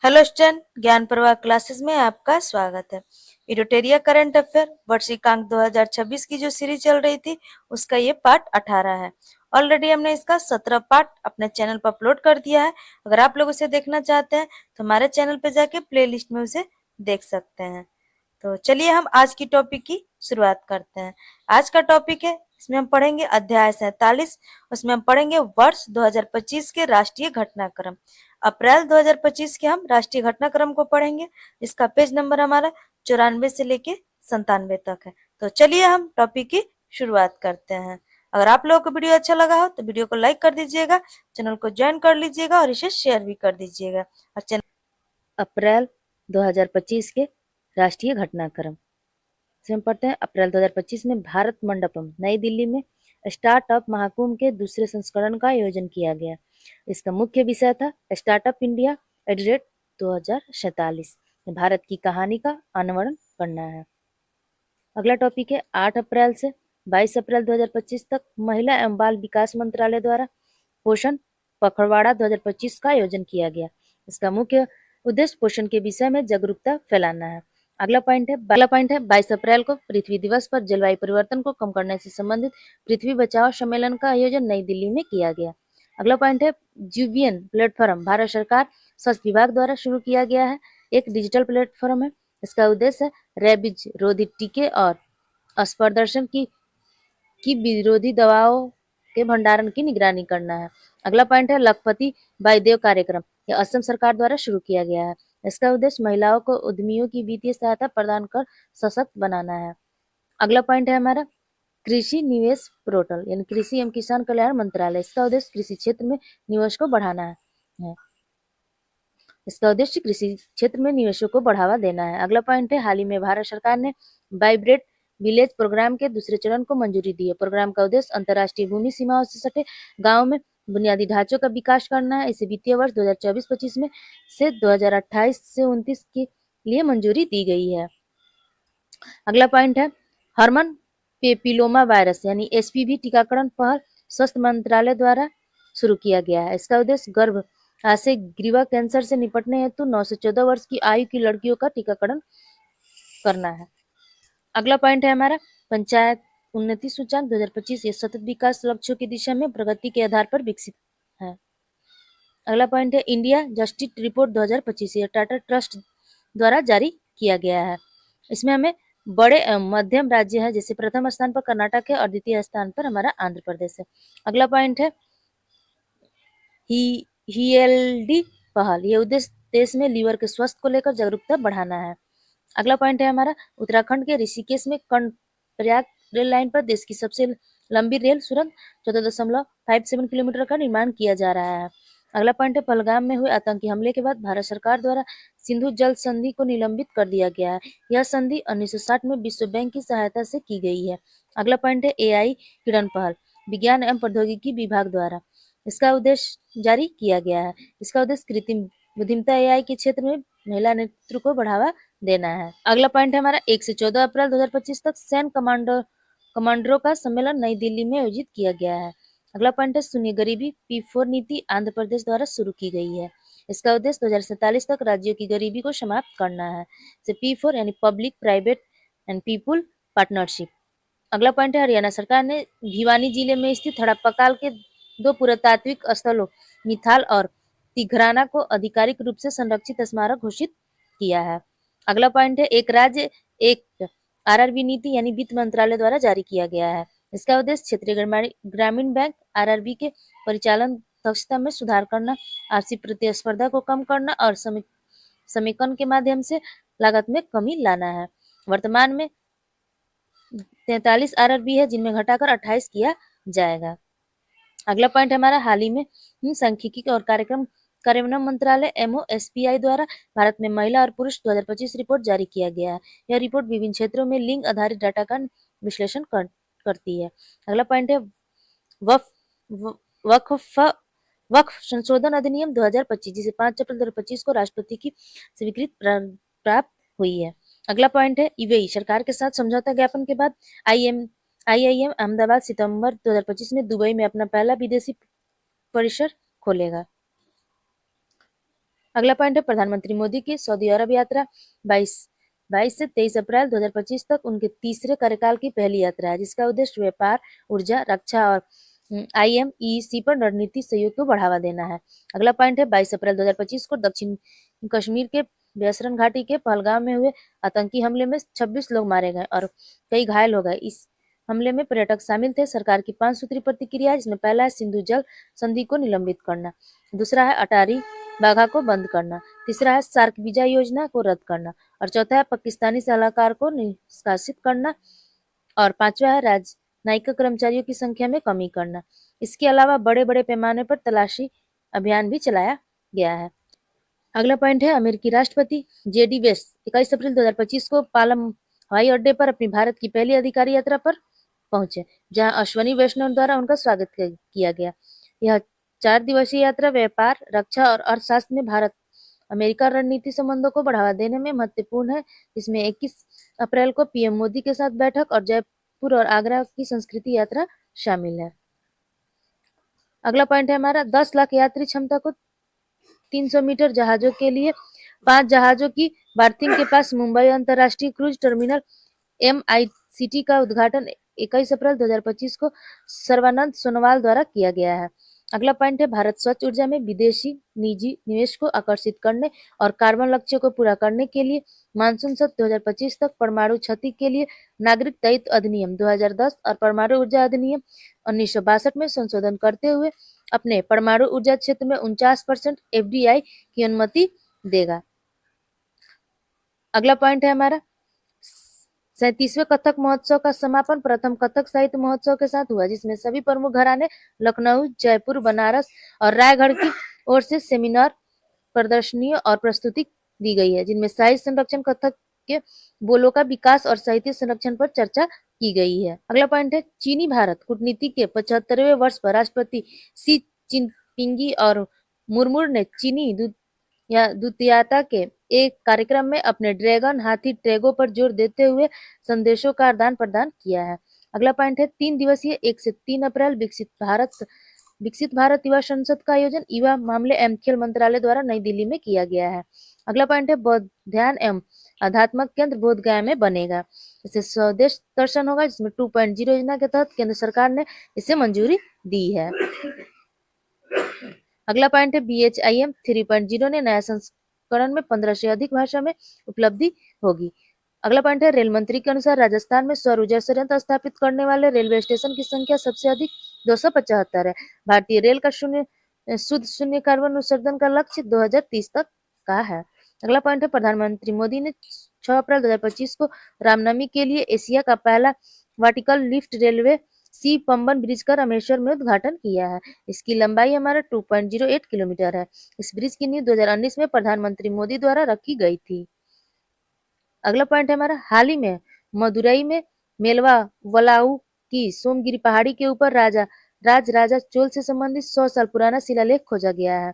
Hello student, ज्ञान प्रवाह classes में आपका स्वागत है। इडोटेरिया करंट अफेयर वर्षिकांक 2026 की जो सीरीज चल रही थी उसका ये पार्ट 18 है। ऑलरेडी हमने इसका 17 पार्ट अपने चैनल पर अपलोड कर दिया है। अगर आप लोग उसे देखना चाहते हैं तो हमारे चैनल पे जाके प्लेलिस्ट में उसे देख सकते हैं। तो चलिए हम आज की टॉपिक की शुरुआत करते हैं। आज का टॉपिक है, इसमें हम पढ़ेंगे अध्याय 47। उसमें हम पढ़ेंगे वर्ष 2025 के राष्ट्रीय घटनाक्रम। अप्रैल 2025 के हम राष्ट्रीय घटनाक्रम को पढ़ेंगे। इसका पेज नंबर हमारा 94 से लेके 97 तक है। तो चलिए हम टॉपिक की शुरुआत करते हैं। अगर आप लोगों को वीडियो अच्छा लगा हो तो वीडियो को लाइक कर दीजिएगा, चैनल को ज्वाइन कर लीजिएगा और इसे शेयर भी कर दीजिएगा। और चैनल अप्रैल 2025 के राष्ट्रीय घटनाक्रम से हम पढ़ते हैं। अप्रैल 2025 में भारत मंडपम नई दिल्ली में स्टार्टअप महाकुंभ के दूसरे संस्करण का आयोजन किया गया। इसका मुख्य विषय था स्टार्टअप इंडिया एट 2047। भारत की कहानी का अनावरण करना है। अगला टॉपिक है 8 अप्रैल से 22 अप्रैल 2025 तक महिला एवं बाल विकास मंत्रालय द्वारा पोषण पखवाड़ा 2025 का आयोजन किया गया। इसका मुख्य उद्देश्य पोषण के विषय में जागरूकता फैलाना है। अगला पॉइंट है 22 अप्रैल को पृथ्वी दिवस पर जलवायु परिवर्तन को कम करने से संबंधित पृथ्वी बचाओ सम्मेलन का आयोजन नई दिल्ली में किया गया। अगला पॉइंट है जुवियन प्लेटफॉर्म भारत सरकार स्वास्थ्य विभाग द्वारा शुरू किया गया है। एक डिजिटल प्लेटफॉर्म है। इसका उद्देश्य है रेबीज रोधी टीके और स्पर्शदर्शन की विरोधी दवाओं के भंडारण की निगरानी करना है। अगला पॉइंट है लखपति वायुदेव कार्यक्रम। यह असम सरकार द्वारा शुरू किया गया है। इसका उद्देश्य महिलाओं को उद्यमियों की वित्तीय सहायता प्रदान कर सशक्त बनाना है। अगला पॉइंट है हमारा कृषि निवेश पोर्टल यानी कृषि एवं किसान कल्याण मंत्रालय। इसका उद्देश्य कृषि क्षेत्र में निवेश को बढ़ाना है। इसका उद्देश्य कृषि क्षेत्र में निवेशों को बढ़ावा देना है। अगला पॉइंट है हाल ही में भारत सरकार ने वाइब्रेट विलेज प्रोग्राम के दूसरे चरण को मंजूरी दी है। प्रोग्राम का उद्देश्य अंतर्राष्ट्रीय भूमि सीमाओं से सटे गाँव में बुनियादी ढांचों का विकास करना है। इसे वित्तीय वर्ष 2024-25 में से 2028 से 29 के लिए मंजूरी दी गई है। अगला पॉइंट है हर्मन पेपिलोमा वायरस यानी एचपीवी टीकाकरण पहल स्वास्थ्य मंत्रालय द्वारा शुरू किया गया है। इसका उद्देश्य गर्भ से ग्रीवा कैंसर से निपटने हेतु 9 से 14 वर्ष की आयु की लड़कियों का टीकाकरण करना है। अगला पॉइंट है हमारा पंचायत उन्नति सूचकांक 2025। ये सतत विकास लक्ष्यों की दिशा में प्रगति के आधार पर विकसित है। अगला पॉइंट है इंडिया जस्टिस रिपोर्ट 2025। ये टाटा ट्रस्ट द्वारा जारी किया गया है। इसमें हमें बड़े एवं मध्यम राज्य है, जैसे प्रथम स्थान पर कर्नाटक है और द्वितीय स्थान पर हमारा आंध्र प्रदेश है। अगला पॉइंट है हीएलडी पहल। ये उद्देश्य देश में लीवर के स्वास्थ्य को लेकर जागरूकता बढ़ाना है। अगला पॉइंट है हमारा उत्तराखंड के ऋषिकेश में कर्णप्रयाग रेल लाइन पर देश की सबसे लंबी रेल सुरंग 14.57 किलोमीटर का निर्माण किया जा रहा है। अगला पॉइंट है पहलगाम में हुए आतंकी हमले के बाद भारत सरकार द्वारा सिंधु जल संधि को निलंबित कर दिया गया है। यह संधि 1960 में विश्व बैंक की सहायता से की गई है। अगला पॉइंट है एआई किरण पहल विज्ञान एवं प्रौद्योगिकी विभाग द्वारा इसका उद्देश्य जारी किया गया है। इसका उद्देश्य कृत्रिम बुद्धिमत्ता एआई के क्षेत्र में महिला नेतृत्व को बढ़ावा देना है। अगला पॉइंट है हमारा 1 से 14 अप्रैल 2025 तक सैन्य कमांडरों का सम्मेलन नई दिल्ली में आयोजित किया गया है। अगला पॉइंट है शून्य गरीबी P4 नीति आंध्र प्रदेश द्वारा शुरू की गई है। इसका उद्देश्य 2047 तक राज्यों की गरीबी को समाप्त करना है। P4 यानी public private and people partnership. अगला पॉइंट है हरियाणा सरकार ने भिवानी जिले में स्थित हड़प्पा के 2 पुरातात्विक स्थलों मिथाल और तिघराना को आधिकारिक रूप से संरक्षित स्मारक घोषित किया है। अगला पॉइंट है एक राज्य एक आरआरबी नीति यानी वित्त मंत्रालय द्वारा जारी किया गया है। इसका उद्देश्य क्षेत्रीय ग्रामीण बैंक आरआरबी के परिचालन दक्षता में सुधार करना, आपसी प्रतिस्पर्धा को कम करना और समेकन के माध्यम से लागत में कमी लाना है। वर्तमान में 43 आरआरबी है, जिनमें घटाकर 28 किया जाएगा। अगला पॉइंट हमारा हाल ही में सांख्यिकी और कार्यान्वयन मंत्रालय MoSPI द्वारा भारत में महिला और पुरुष 2025 रिपोर्ट जारी किया गया है। यह रिपोर्ट विभिन्न क्षेत्रों में लिंग आधारित डाटा का विश्लेषण करती है। अगला पॉइंट है वक्फ वक्फ संशोधन अधिनियम 2025, जिसे 5 अप्रैल 2025 को राष्ट्रपति की स्वीकृति प्राप्त हुई है। अगला पॉइंट है यूएई सरकार के साथ समझौता ज्ञापन के बाद IIM अहमदाबाद सितंबर 2025 में दुबई में अपना पहला विदेशी परिसर खोलेगा। अगला पॉइंट है प्रधानमंत्री मोदी की सऊदी अरब यात्रा 22 से 23 अप्रैल 2025 तक उनके तीसरे कार्यकाल की पहली यात्रा है, जिसका उद्देश्य व्यापार, ऊर्जा, रक्षा और IMEC पर रणनीति सहयोग को बढ़ावा देना है। अगला पॉइंट है 22 अप्रैल 2025 को दक्षिण कश्मीर के बेसरन घाटी के पहलगाम में हुए आतंकी हमले में 26 लोग मारे गए और कई घायल हो गए। इस हमले में पर्यटक शामिल थे। सरकार की 5 सूत्री प्रतिक्रिया, जिसमें पहला है सिंधु जल संधि को निलंबित करना, दूसरा है अटारी वाघा को बंद करना, तीसरा है सार्क वीजा योजना को रद्द करना और चौथा है पाकिस्तानी सलाहकार को निष्कासित करना और पांचवा है राजनयिक कर्मचारियों की संख्या में कमी करना। इसके अलावा बड़े बड़े पैमाने पर तलाशी अभियान भी चलाया गया है। अगला पॉइंट है अमेरिकी राष्ट्रपति JD वेस्ट 21 अप्रैल 2025 को पालम हवाई अड्डे पर अपनी भारत की पहली अधिकारी यात्रा पर पहुंचे, जहां अश्वनी वैष्णव द्वारा उनका स्वागत किया गया। यह 4 दिवसीय यात्रा व्यापार, रक्षा और अर्थशास्त्र में भारत अमेरिका रणनीति संबंधों को बढ़ावा देने में महत्वपूर्ण है, जिसमें 21 अप्रैल को PM मोदी के साथ बैठक और जयपुर और आगरा की संस्कृति यात्रा शामिल है। अगला पॉइंट है हमारा 10 लाख यात्री क्षमता को 300 मीटर जहाजों के लिए 5 जहाजों की बार्थिंग के पास मुंबई अंतर्राष्ट्रीय क्रूज टर्मिनल MICT का उद्घाटन 21 अप्रैल 2025 को सर्बानंद सोनोवाल द्वारा किया गया है। अगला पॉइंट है भारत स्वच्छ ऊर्जा में विदेशी निजी निवेश को आकर्षित करने और कार्बन लक्ष्यों को पूरा करने के लिए मानसून सत्र 2025 तक परमाणु क्षति के लिए नागरिक दायित्व अधिनियम 2010 और परमाणु ऊर्जा अधिनियम 1962 में संशोधन करते हुए अपने परमाणु ऊर्जा क्षेत्र में 49% FDI की अनुमति देगा। अगला पॉइंट है हमारा 37वें कथक महोत्सव का समापन प्रथम कथक साहित्य महोत्सव के साथ हुआ, जिसमें सभी प्रमुख घराने लखनऊ, जयपुर, बनारस और रायगढ़ की ओर से सेमिनार, प्रदर्शनियों और प्रस्तुति दी गई है, जिनमें साहित्य संरक्षण, कथक के बोलों का विकास और साहित्य संरक्षण पर चर्चा की गई है। अगला पॉइंट है चीनी भारत कूटनीति के 75वें वर्ष पर राष्ट्रपति सी चिनपिंगी और मुर्मू ने चीनी द्वितीयता के एक कार्यक्रम में अपने ड्रैगन हाथी ट्रैगो पर जोर देते हुए संदेशों का आदान प्रदान किया है। अगला पॉइंट है 3 दिवसीय 1 से 3 अप्रैल विकसित भारत युवा संसद का आयोजन युवा मामले एवं खेल मंत्रालय द्वारा नई दिल्ली में किया गया है। अगला पॉइंट है बौद्ध ध्यान एवं आध्यात्मिक केंद्र बोध गया में बनेगा। इसे स्वदेश दर्शन होगा, जिसमें 2.0 योजना के तहत केंद्र सरकार ने इसे मंजूरी दी है। अगला पॉइंट है BHIM 3.0 ने नया संस्करण में 15 से अधिक भाषा में उपलब्धि होगी। अगला पॉइंट है रेल मंत्री के अनुसार राजस्थान में सौर ऊर्जा संयंत्र स्थापित करने वाले रेलवे स्टेशन की संख्या सबसे अधिक 275 है। भारतीय रेल का शुद्ध शून्य कार्बन उत्सर्जन का लक्ष्य 2030 तक का है। अगला पॉइंट है प्रधानमंत्री मोदी ने 6 अप्रैल 2025 को रामनवमी के लिए एशिया का पहला वर्टिकल लिफ्ट रेलवे सी पंबन ब्रिज का रामेश्वर में उद्घाटन किया है। इसकी लंबाई हमारा 2.08 किलोमीटर है। इस ब्रिज की नींव 2019 में प्रधानमंत्री मोदी द्वारा रखी गई थी। अगला पॉइंट है हमारा हाल ही में मदुरई में मेलवा वलाऊ की सोमगिरी पहाड़ी के ऊपर राजा चोल से संबंधित 100 साल पुराना शिलालेख खोजा गया है।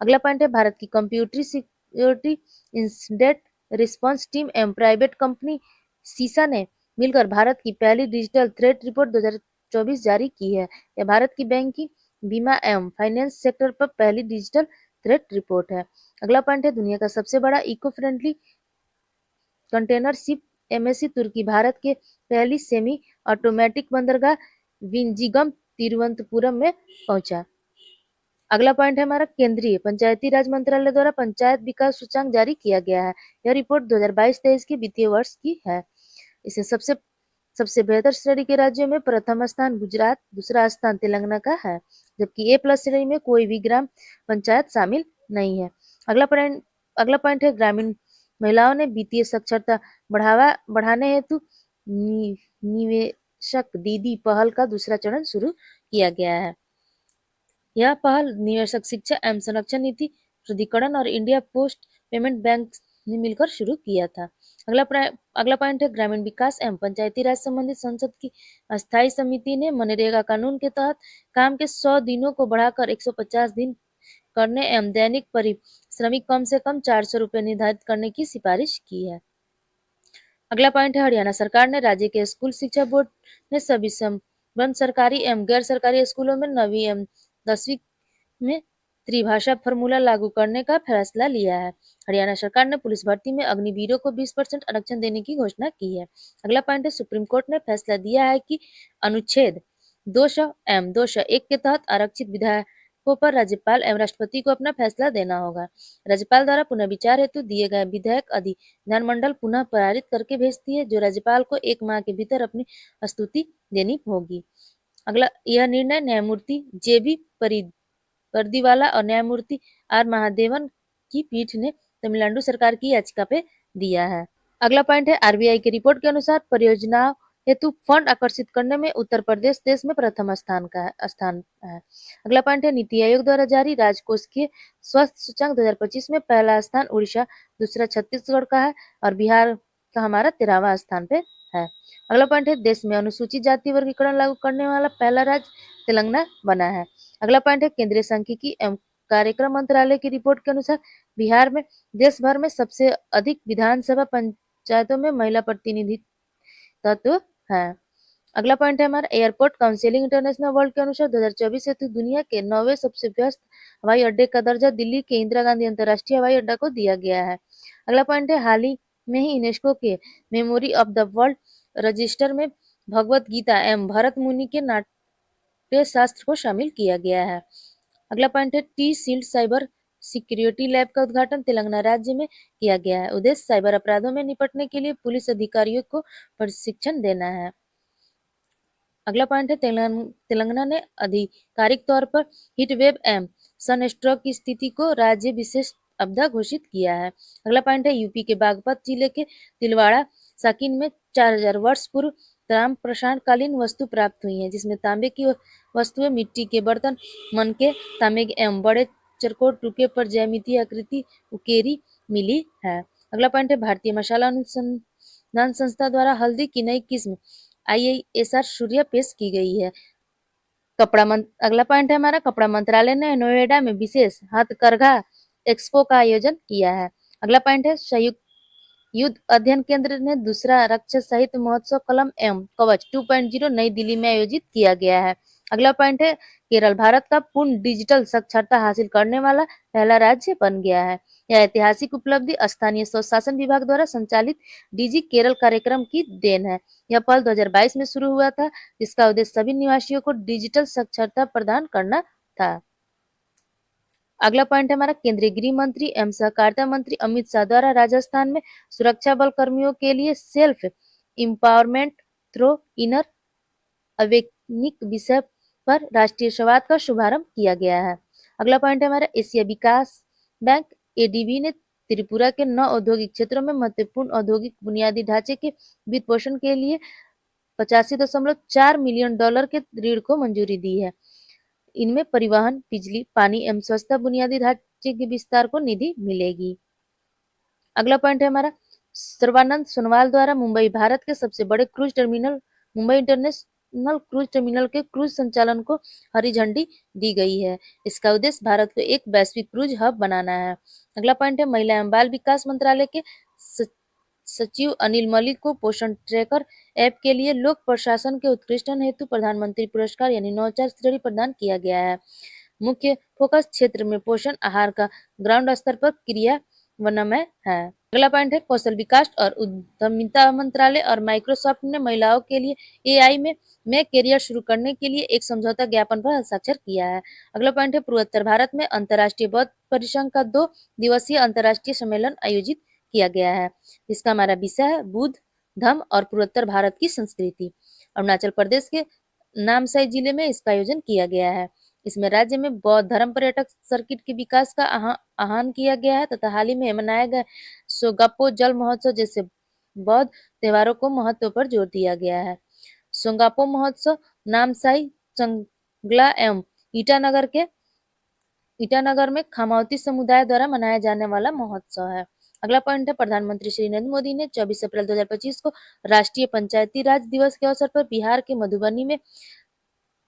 अगला पॉइंट है भारत की कंप्यूटरी सिक्योरिटी इंसिडेंट रिस्पांस टीम एवं प्राइवेट कंपनी सीसा ने मिलकर भारत की पहली डिजिटल थ्रेट रिपोर्ट 2024 जारी की है। यह भारत की बैंकिंग, बीमा एवं फाइनेंस सेक्टर पर पहली डिजिटल थ्रेट रिपोर्ट है। अगला पॉइंट है दुनिया का सबसे बड़ा eco friendly container ship MSC तुर्की भारत के पहली सेमी ऑटोमेटिक बंदरगाह विंजिगम तिरुवनंतपुरम में पहुंचा। अगला पॉइंट है हमारा केंद्रीय पंचायती राज मंत्रालय द्वारा पंचायत विकास सूचकांक जारी किया गया है। यह रिपोर्ट 2022-23 के वित्तीय वर्ष की है। इसे सबसे बेहतर श्रेणी के राज्यों में प्रथम स्थान गुजरात, दूसरा स्थान तेलंगाना का है, जबकि A+ श्रेणी में कोई भी ग्राम पंचायत शामिल नहीं है। अगला पॉइंट है ग्रामीण महिलाओं ने वित्तीय साक्षरता बढ़ाने हेतु निवेशक दीदी पहल का दूसरा चरण शुरू किया गया है। यह पहल निवेशक शिक्षा एवं संरक्षण नीति प्राधिकरण और इंडिया पोस्ट पेमेंट बैंक ने मिलकर शुरू किया था। अगला पॉइंट है ग्रामीण विकास एवं पंचायती राज संबंधित संसद की अस्थायी समिति ने मनरेगा कानून के तहत काम के 100 दिनों को बढ़ाकर 150 दिन करने एवं दैनिक परिश्रमिक कम से कम 400 रुपये निर्धारित करने की सिफारिश की है। अगला पॉइंट है हरियाणा सरकार ने राज्य के स्कूल शिक्षा बोर्ड ने सभी संबद्ध सरकारी एवं गैर सरकारी स्कूलों में 9वीं एवं 10वीं में त्रिभाषा फॉर्मूला लागू करने का फैसला लिया है। हरियाणा सरकार ने पुलिस भर्ती में अग्निवीरों को 20% आरक्षण देने की घोषणा की है। अगला पॉइंट है, सुप्रीम कोर्ट ने फैसला दिया है कि अनुच्छेद 200 एवं 201 के तहत आरक्षित विधायकों पर राज्यपाल एवं राष्ट्रपति को अपना फैसला देना होगा। राज्यपाल द्वारा पुनः विचार हेतु दिए गए विधेयक विधानमंडल पुनः पारित करके भेजती है, जो राज्यपाल को 1 माह के भीतर अपनी स्तुति देनी होगी। अगला, यह निर्णय न्यायमूर्ति जे.बी. परदीवाला और न्यायमूर्ति आर. महादेवन की पीठ ने तमिलनाडु सरकार की याचिका पे दिया है। अगला पॉइंट है, आरबीआई की रिपोर्ट के अनुसार परियोजनाओं हेतु फंड आकर्षित करने में उत्तर प्रदेश देश में प्रथम स्थान है। अगला पॉइंट है, नीति आयोग द्वारा जारी राजकोषीय स्वास्थ्य सूचकांक 2025 में पहला स्थान उड़ीसा, दूसरा छत्तीसगढ़ का है और बिहार का हमारा 13वां स्थान पे है। अगला पॉइंट है, देश में अनुसूचित जाति वर्गीकरण लागू करने वाला पहला राज्य तेलंगाना बना है। अगला पॉइंट है, केंद्रीय सांख्यिकी एवं कार्यक्रम मंत्रालय की रिपोर्ट के अनुसार बिहार में देश भर में सबसे अधिक विधानसभा पंचायतों में महिला प्रतिनिधित्व है। अगला पॉइंट है हमारा, एयरपोर्ट काउंसिलिंग इंटरनेशनल वर्ल्ड के अनुसार 2024 हेतु दुनिया के 9वें सबसे व्यस्त हवाई अड्डे का दर्जा दिल्ली के इंदिरा गांधी अंतर्राष्ट्रीय हवाई अड्डा को दिया गया है। अगला पॉइंट है, हाल ही में ही यूनेस्को के memory of the world register में भगवत गीता एवं भरत मुनि के नाट्य शास्त्र को शामिल किया गया है। अगला पॉइंट है, T shield cyber security lab का उद्घाटन तेलंगाना राज्य में किया गया है। उद्देश्य साइबर अपराधों में निपटने के लिए पुलिस अधिकारियों को प्रशिक्षण देना है। अगला पॉइंट है, तेलंगाना ने आधिकारिक तौर पर हीट वेव एवं सनस्ट्रोक की स्थिति को राज्य विशेष आपदा घोषित किया है। अगला पॉइंट है, यूपी के बागपत जिले के तिलवाड़ा साकिन में 4000 वर्ष पूर्व ताम प्रशांतकालीन वस्तु प्राप्त हुई है, जिसमें तांबे की वस्तुएं, मिट्टी के बर्तन, मनके, तांबे एवं बड़े चरकोट टुके पर ज्यामितीय आकृति उकेरी मिली है। अगला पॉइंट है, भारतीय मसाला अनुसंधान संस्था द्वारा हल्दी की नई किस्म IISR सूर्या पेश की गई है। अगला पॉइंट है हमारा, कपड़ा मंत्रालय ने नोएडा में विशेष हथकरघा एक्सपो का आयोजन किया है। अगला पॉइंट है, संयुक्त युद्ध अध्ययन केंद्र ने दूसरा रक्षा साहित्य महोत्सव कलम एवं कवच 2.0 नई दिल्ली में आयोजित किया गया है। अगला पॉइंट है, केरल भारत का पूर्ण डिजिटल साक्षरता हासिल करने वाला पहला राज्य बन गया है। यह ऐतिहासिक उपलब्धि स्थानीय स्वशासन विभाग द्वारा संचालित डिजी केरल कार्यक्रम की देन है। यह पहल 2022 में शुरू हुआ था, जिसका उद्देश्य सभी निवासियों को डिजिटल साक्षरता प्रदान करना था। अगला पॉइंट है हमारा, केंद्रीय गृह मंत्री एवं सहकारिता मंत्री अमित शाह द्वारा राजस्थान में सुरक्षा बल कर्मियों के लिए सेल्फ एम्पावरमेंट थ्रू इनर अवेकनिक विषय पर राष्ट्रीय संवाद का शुभारंभ किया गया है। अगला पॉइंट है हमारा, एशिया विकास बैंक ADB ने त्रिपुरा के 9 औद्योगिक क्षेत्रों में महत्वपूर्ण औद्योगिक बुनियादी ढांचे के वित्त पोषण के लिए $85.4 मिलियन के ऋण को मंजूरी दी है। इनमें परिवहन, बिजली, पानी एवं स्वच्छता बुनियादी ढांचे के विस्तार को निधि मिलेगी। अगला पॉइंट है हमारा, सर्बानंद सोनोवाल द्वारा मुंबई भारत के सबसे बड़े cruise terminal Mumbai international cruise terminal के क्रूज संचालन को हरी झंडी दी गई है। इसका उद्देश्य भारत को एक वैश्विक क्रूज हब बनाना है। अगला पॉइंट है, महिला एवं बाल विकास मंत्रालय के सचिव अनिल मलिक को पोषण ट्रैकर ऐप के लिए लोक प्रशासन के उत्कृष्टन हेतु प्रधानमंत्री पुरस्कार यानी नवाचार श्रेणी प्रदान किया गया है। मुख्य फोकस क्षेत्र में पोषण आहार का ग्राउंड स्तर पर क्रियान्वयन है। अगला पॉइंट है, कौशल विकास और उद्यमिता मंत्रालय और माइक्रोसॉफ्ट ने महिलाओं के लिए AI में करियर शुरू करने के लिए एक समझौता ज्ञापन पर हस्ताक्षर किया है। अगला पॉइंट है, पूर्वोत्तर भारत में अंतर्राष्ट्रीय बौद्ध परिसंघ का 2 दिवसीय अंतर्राष्ट्रीय सम्मेलन आयोजित किया गया है, जिसका हमारा विषय है बुद्ध धम्म और पूर्वोत्तर भारत की संस्कृति। अरुणाचल प्रदेश के नामसाई जिले में इसका आयोजन किया गया है। इसमें राज्य में बौद्ध धर्म पर्यटक सर्किट के विकास का आह्वान किया गया है तथा हाल ही में मनाए गए सोंगापो जल महोत्सव जैसे बौद्ध त्योहारों को महत्व पर जोर दिया गया है। सोंगापो महोत्सव नामसाई, चंगला एवं ईटानगर में खामावती समुदाय द्वारा मनाया जाने वाला महोत्सव है। अगला पॉइंट है, प्रधानमंत्री श्री नरेंद्र मोदी ने 24 अप्रैल 2025 को राष्ट्रीय पंचायती राज दिवस के अवसर पर बिहार के मधुबनी में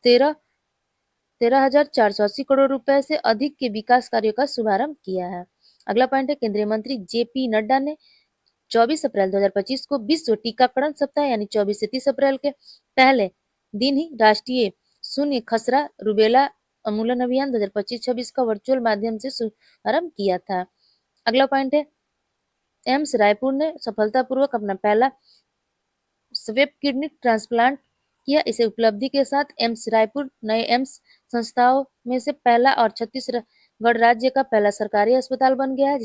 13,480 करोड़ रुपए से अधिक के विकास कार्यों का शुभारंभ किया है। अगला पॉइंट है, केंद्रीय मंत्री JP नड्डा ने 24 अप्रैल 2025 को विश्व टीकाकरण सप्ताह यानी 24 से 30 अप्रैल के पहले दिन ही राष्ट्रीय शून्य खसरा, रुबेला उन्मूलन अभियान 2025-26 का वर्चुअल माध्यम से शुभारंभ किया था। अगला पॉइंट है, एम्स रायपुर ने सफलतापूर्वक अपना पहला स्वेप किडनी ट्रांसप्लांट किया। इसे उपलब्धि के साथ एम्स रायपुर नए एम्स संस्थाओं में से पहला और छत्तीसगढ़ राज्य का पहला सरकारी अस्पताल बन गया है,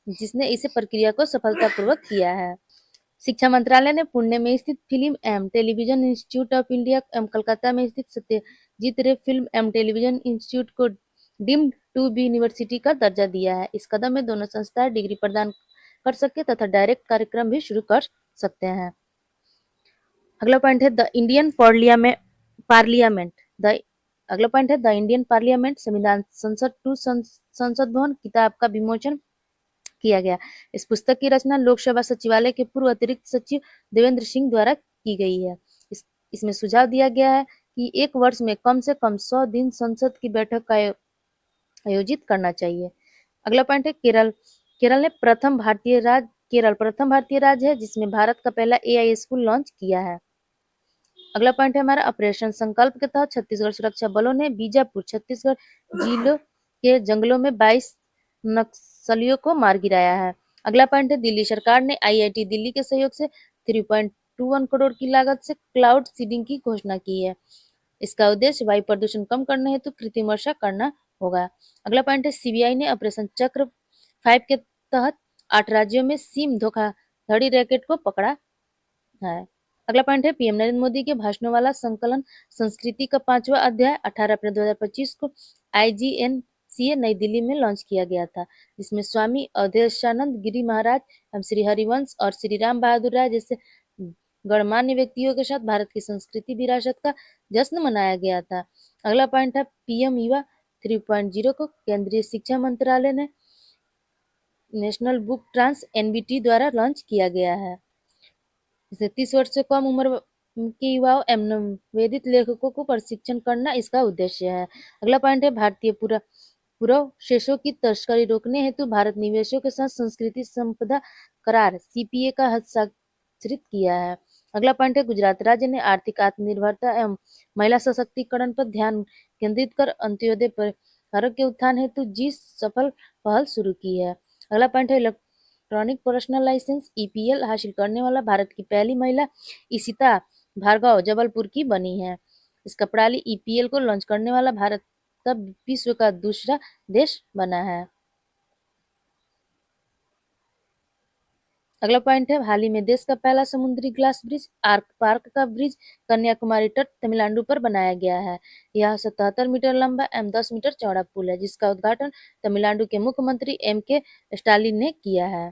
जिसने इसे प्रक्रिया को सफलतापूर्वक किया है। शिक्षा मंत्रालय ने पुणे में स्थित फिल्म एवं टेलीविजन इंस्टीट्यूट ऑफ इंडिया एवं कोलकाता में स्थित सत्यजीत रे फिल्म एवं टेलीविजन इंस्टीट्यूट को डीम्ड टू बी यूनिवर्सिटी का दर्जा दिया है। इस कदम में दोनों संस्थाएं डिग्री प्रदान कर सके तथा डायरेक्ट कार्यक्रम भी शुरू कर सकते हैं। अगला पॉइंट है, द इंडियन पार्लियामेंट अगला पॉइंट है, द इंडियन पार्लियामेंट संविधान संसद टू संसद भवन किताब का विमोचन किया गया। इस पुस्तक की रचना लोकसभा सचिवालय के पूर्व अतिरिक्त सचिव देवेंद्र सिंह द्वारा की गई है। इसमें सुझाव दिया गया है कि एक वर्ष में कम से कम 100 दिन संसद की बैठक का आयोजित करना चाहिए। अगला पॉइंट है, केरल प्रथम भारतीय राज्य है जिसमें भारत का पहला AI स्कूल लॉन्च किया है। अगला पॉइंट है हमारा, ऑपरेशन संकल्प के तहत छत्तीसगढ़ सुरक्षा बलों ने बीजापुर छत्तीसगढ़ जिलों के जंगलों में 22 नक्सलियों को मार गिराया है। अगला पॉइंट है, दिल्ली सरकार ने IIT दिल्ली के सहयोग से 3.21 करोड़ की लागत से क्लाउड सीडिंग की घोषणा की है। इसका उद्देश्य वायु प्रदूषण कम करने हेतु कृत्रिम वर्षा करना होगा। अगला पॉइंट है, CBI ने ऑपरेशन चक्र 5 के तहत 8 राज्यों में सिम धोखाधड़ी रैकेट को पकड़ा है। अगला पॉइंट है, PM नरेंद्र मोदी के भाषणों वाला संकलन संस्कृति का 5वां अध्याय 18 अप्रैल 2025 को IGNCA नई दिल्ली में लॉन्च किया गया था, जिसमें स्वामी अवधेशानंद गिरी महाराज एवं श्री हरिवंश और श्री राम बहादुर राय जैसे गणमान्य व्यक्तियों के साथ भारत की संस्कृति विरासत का जश्न मनाया गया था। अगला पॉइंट है, PM युवा 3.0 को केंद्रीय शिक्षा मंत्रालय ने नेशनल बुक ट्रांस NBT द्वारा लॉन्च किया गया है। इसे 30 वर्ष से कम उम्र के युवाओं एवं वेदित लेखकों को प्रशिक्षण करना इसका उद्देश्य है। अगला पॉइंट है, भारतीय पुरावशेषों की तस्करी रोकने हेतु भारत निवेशों के साथ संस्कृति संपदा करार CPA का हस्ताक्षरित किया है। अगला पॉइंट है, गुजरात राज्य ने आर्थिक आत्मनिर्भरता एवं महिला सशक्तिकरण पर ध्यान केंद्रित कर अंत्योदय परिवारों के उत्थान हेतु सफल पहल शुरू की है। अगला पॉइंट है, इलेक्ट्रॉनिक पर्सनल लाइसेंस EPL हासिल करने वाला भारत की पहली महिला इशिता भार्गव जबलपुर की बनी है। इसका प्रणाली EPL को लॉन्च करने वाला भारत का विश्व का दूसरा देश बना है। अगला पॉइंट है, हाल ही में देश का पहला समुद्री ग्लास ब्रिज आर्क पार्क का ब्रिज कन्याकुमारी तट तमिलनाडु पर बनाया गया है। यह 77 मीटर लंबा एवं 10 मीटर चौड़ा पुल है, जिसका उद्घाटन तमिलनाडु के मुख्यमंत्री MK स्टालिन ने किया है।